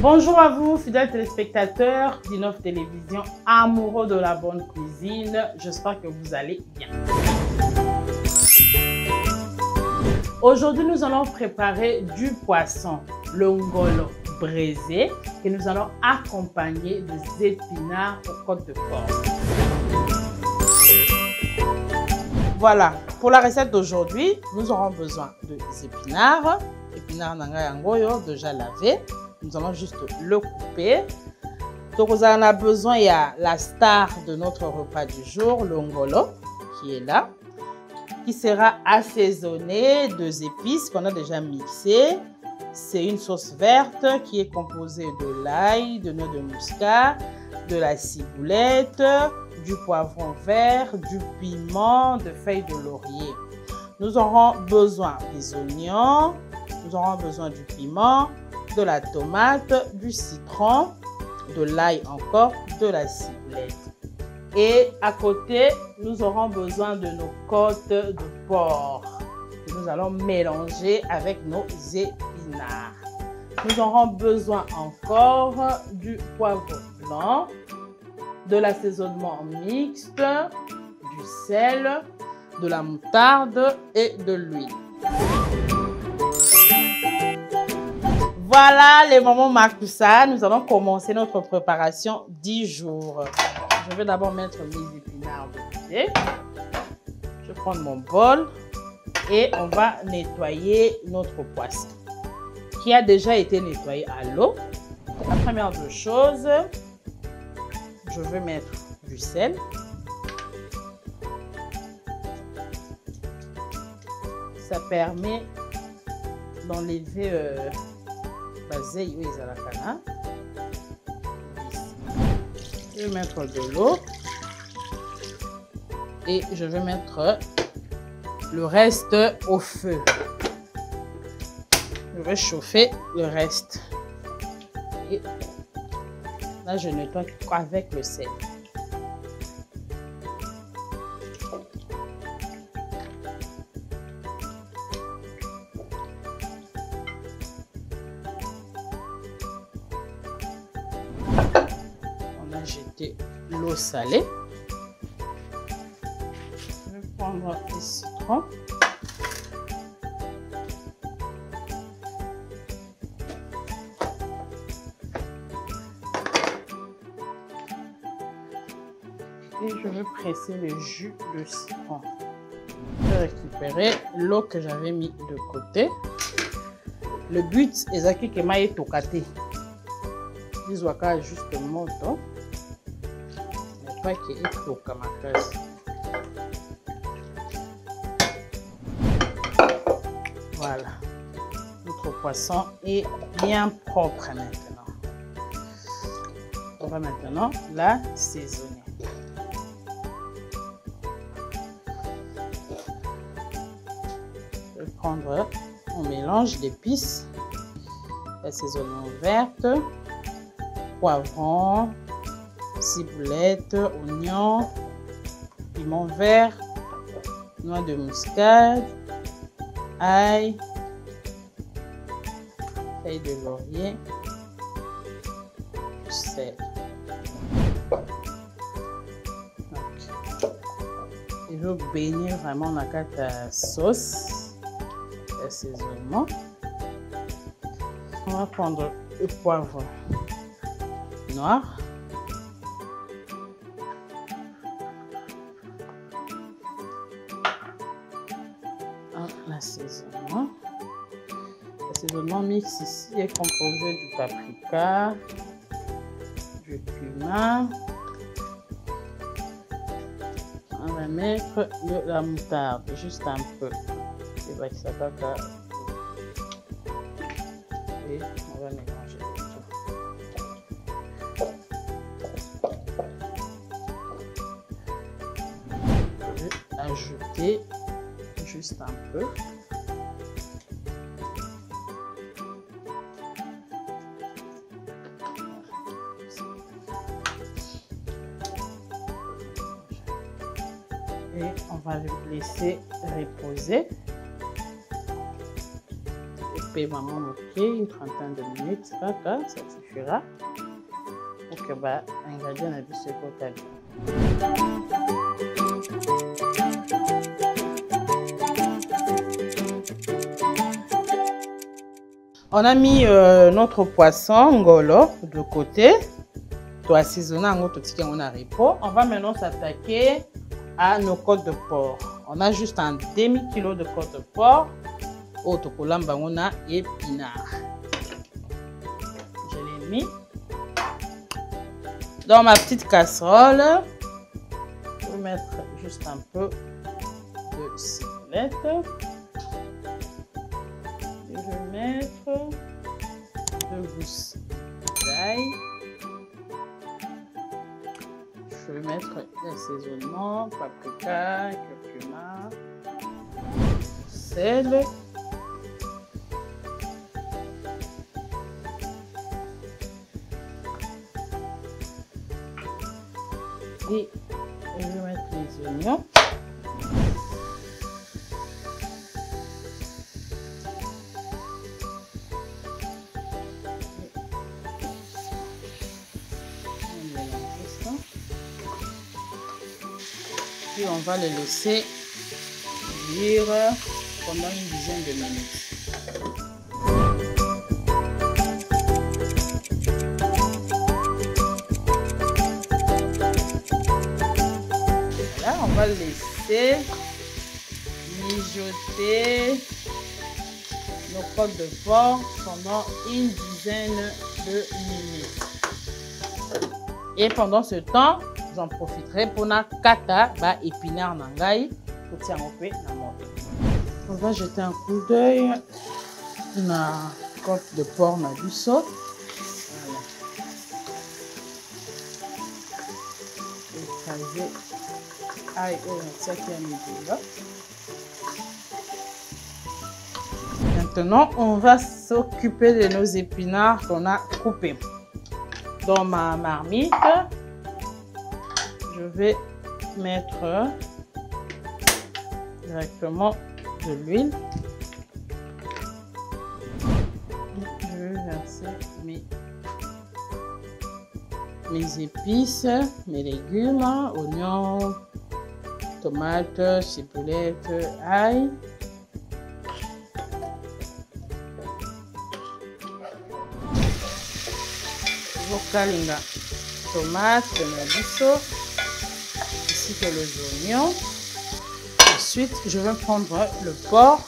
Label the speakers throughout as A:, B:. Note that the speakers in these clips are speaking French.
A: Bonjour à vous, fidèles téléspectateurs d'Innov Télévision, amoureux de la bonne cuisine. J'espère que vous allez bien. Aujourd'hui, nous allons préparer du poisson, le ngolo braisé, que nous allons accompagner des épinards aux côtes de porc. Voilà, pour la recette d'aujourd'hui, nous aurons besoin des épinards. Épinards nangayangoyo déjà lavé. Nous allons juste le couper. Donc, vous en avez besoin, il y a la star de notre repas du jour, le ngolo, qui est là, qui sera assaisonné de épices qu'on a déjà mixées. C'est une sauce verte qui est composée de l'ail, de noix de muscade, de la ciboulette, du poivron vert, du piment, de feuilles de laurier. Nous aurons besoin des oignons, nous aurons besoin du piment, de la tomate, du citron, de l'ail encore, de la ciboulette. Et à côté, nous aurons besoin de nos côtes de porc que nous allons mélanger avec nos épinards. Nous aurons besoin encore du poivre blanc, de l'assaisonnement mixte, du sel, de la moutarde et de l'huile. Voilà, les moments marquent tout ça. Nous allons commencer notre préparation 10 jours. Je vais d'abord mettre mes épinards de côté. Je vais prendre mon bol et on va nettoyer notre poisson qui a déjà été nettoyé à l'eau. La première des choses, je vais mettre du sel. Ça permet d'enlever je vais mettre de l'eau et je vais mettre le reste au feu. Je vais chauffer le reste. Et là, je nettoie avec le sel. Jeter l'eau salée. Je vais prendre le citron. Et je vais presser le jus de citron. Je vais récupérer l'eau que j'avais mis de côté. Le but est que maïe tokate. Diswaka juste monto. Pas qu'il est trop comme voilà, notre poisson est bien propre maintenant. On va maintenant l'assaisonner. Je vais prendre un mélange d'épices, l'assaisonnement verte, poivron, ciboulette, oignon, piment vert, noix de muscade, ail, feuilles de laurier, sel. Je vais baigner vraiment dans la sauce d'assaisonnement. On va prendre le poivre noir. L'assaisonnement. L'assaisonnement mix ici est composé du paprika, du cumin. On va mettre de la moutarde, juste un peu. Et on va mélanger tout. Je vais ajouter juste un peu. Et on va le laisser reposer. Et puis maman, ok, une trentaine de minutes, ça suffit. suffira pour que ba ingrédients na biso ekota bien. On a mis notre poisson ngolo de côté. To assaisonner en tout on a repos. On va maintenant s'attaquer à nos côtes de porc. On a juste un demi-kilo de côtes de porc. Autre colamba on a épinards. Je l'ai mis dans ma petite casserole. Je vais mettre juste un peu de ciboulette. Je vais mettre 2 gousses d'ail. Je vais mettre l'assaisonnement, paprika, curcuma, sel. Et je vais mettre les oignons. Puis on va les laisser cuire pendant une dizaine de minutes. Là, on va laisser mijoter nos côtes de porc pendant une dizaine de minutes. Et pendant ce temps, j'en profiterai pour na kata ba épinard nangai pour tirer un peu na moto. On va jeter un coup d'œil na côte de porc na biso. Voilà. Écraser ail au tiaki à midi. Maintenant, on va s'occuper de nos épinards qu'on a coupés. Dans ma marmite, je vais mettre directement de l'huile. Je vais verser mes épices, mes légumes, oignons, tomates, ciboulette, ail. Kalinga, tomates, nabiso, ainsi que les oignons. Ensuite, je vais prendre le porc,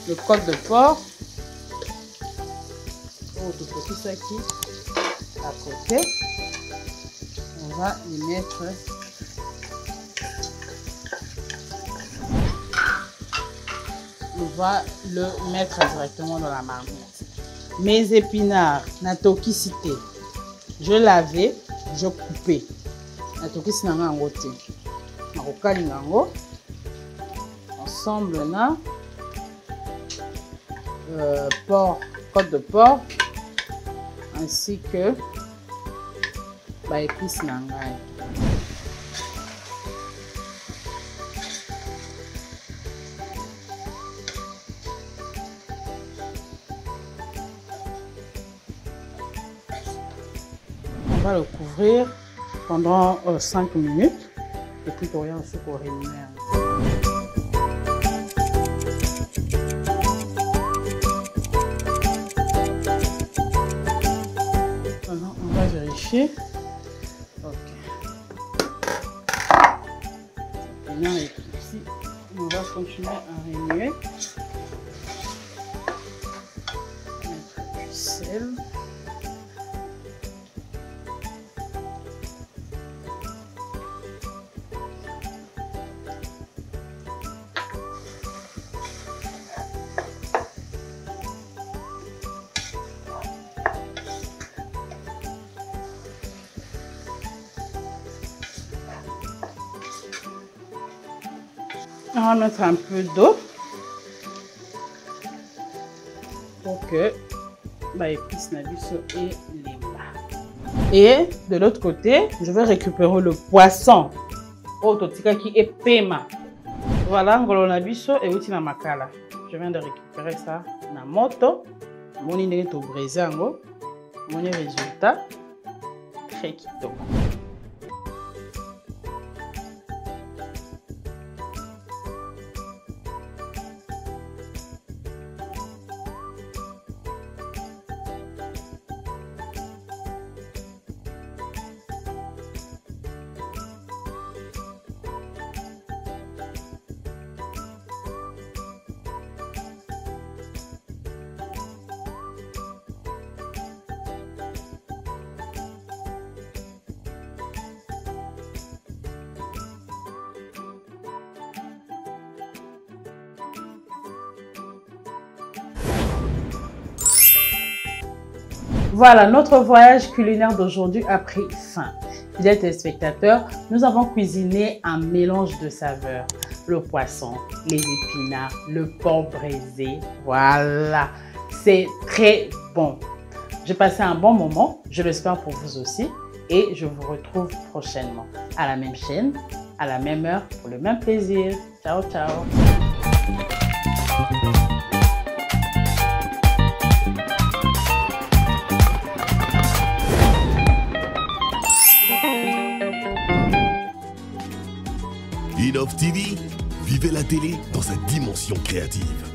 A: le côte de porc. Oh, tout petit ça qui à côté. On va y mettre directement dans la marmite. Mes épinards, natoki cité. Je lavais, je coupais. Natoki sinanga ngote. Nakokali nango. Ensemble na porc, côte de porc, ainsi que ba épices nangai. On va le couvrir pendant 5 minutes et puis tu regardes ce qu'on réunit. Maintenant, on va vérifier. Ok. Maintenant, ici, on va continuer à remuer. Mettre du sel. On va mettre un peu d'eau pour que l'épice nabiso et les bas. Et de l'autre côté, je vais récupérer le poisson. Ototika qui est pema. Voilà, ngolo nabiso et outi na makala. Je viens de récupérer ça na moto. Moni ndenge to brésango. Mon résultat, très kitoko. Voilà, notre voyage culinaire d'aujourd'hui a pris fin. Fidèles téléspectateurs, nous avons cuisiné un mélange de saveurs. Le poisson, les épinards, le porc braisé. Voilà, c'est très bon. J'ai passé un bon moment, je l'espère pour vous aussi. Et je vous retrouve prochainement à la même chaîne, à la même heure, pour le même plaisir. Ciao, ciao.
B: Innov TV, vivez la télé dans sa dimension créative.